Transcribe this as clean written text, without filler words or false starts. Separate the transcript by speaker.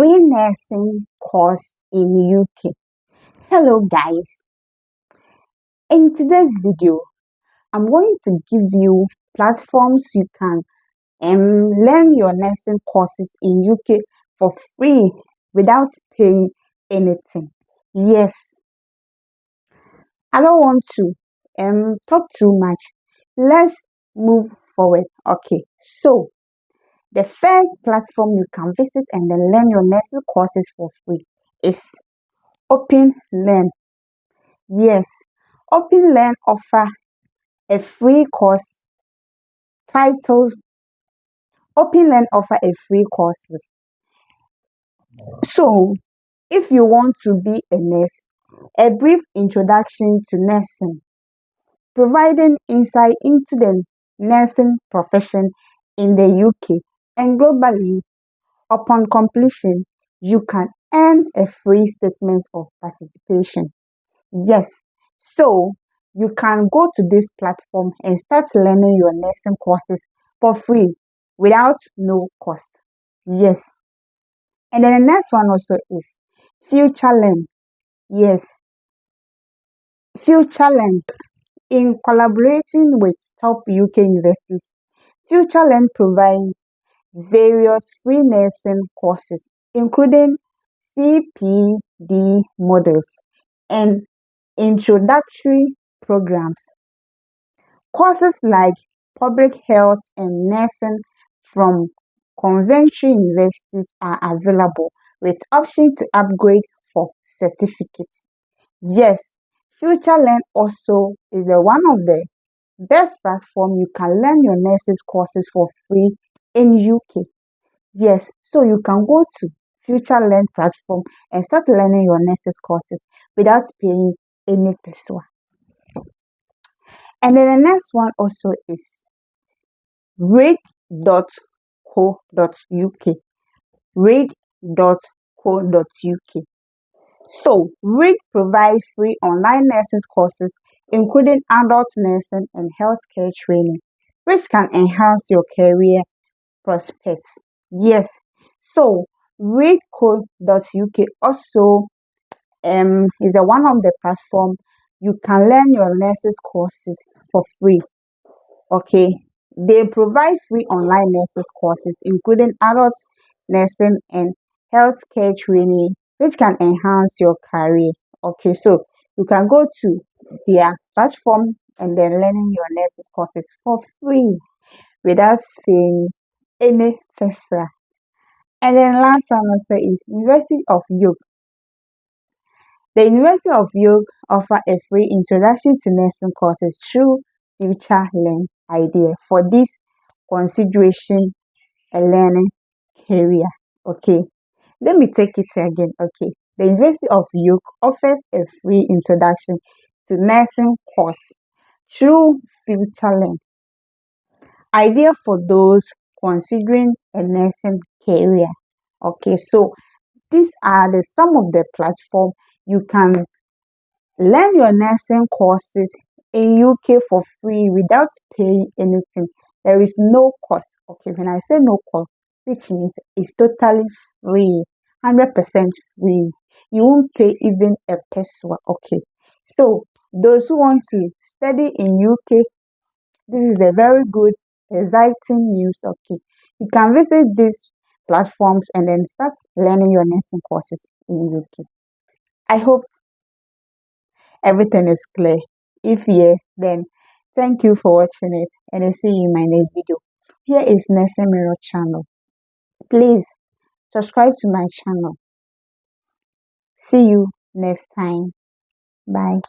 Speaker 1: free nursing course in UK. Hello guys, in today's video I'm going to give you platforms you can learn your nursing courses in UK for free without paying anything. Yes, I don't want to talk too much. Let's move forward. Okay, so the first platform you can visit and then learn your nursing courses for free is Open Learn. Yes, Open Learn offer a free course titled Open Learn offer a free courses. So, if you want to be a nurse, a brief introduction to nursing, providing insight into the nursing profession in the UK and globally. Upon completion, you can earn a free statement of participation. Yes, so you can go to this platform and start learning your nursing courses for free without no cost. Yes, and then the next one also is Future Learn. Yes, Future Learn. In collaborating with top UK universities, Future Learn provides various free nursing courses, including CPD models and introductory programs. Courses like public health and nursing from Coventry universities are available with option to upgrade for certificates. Yes, FutureLearn also is one of the best platform you can learn your nursing courses for free in UK. Yes, so you can go to FutureLearn platform and start learning your nursing courses without paying any peso. And then the next one also is read.co.uk. Read.co.uk. So, Read provides free online nursing courses, including adult nursing and healthcare training, which can enhance your career prospects. Yes, so read.co.uk also is one of the platform you can learn your nursing courses for free. Okay, they provide free online nursing courses, including adult nursing and healthcare training, which can enhance your career. Okay, so you can go to their platform and then learning your nursing courses for free without paying any extra. And then last one also is University of York. The University of York offer a free introduction to nursing courses through Future Learn Idea for this consideration a learning career. Okay, let me take it again. Okay, the University of York offers a free introduction to nursing course through Future Learn Idea for those considering a nursing career. Okay, so these are some of the platform you can learn your nursing courses in UK for free without paying anything. There is no cost. Okay, when I say no cost, which means it's totally free, 100% free. You won't pay even a peso. Okay, so those who want to study in UK, this is a very good, exciting news. Okay, you can visit these platforms and then start learning your nursing courses in UK. I hope everything is clear. If yes, then thank you for watching it and I'll see you in my next video. Here is Nursing Mirror channel. Please subscribe to my channel. See you next time. Bye.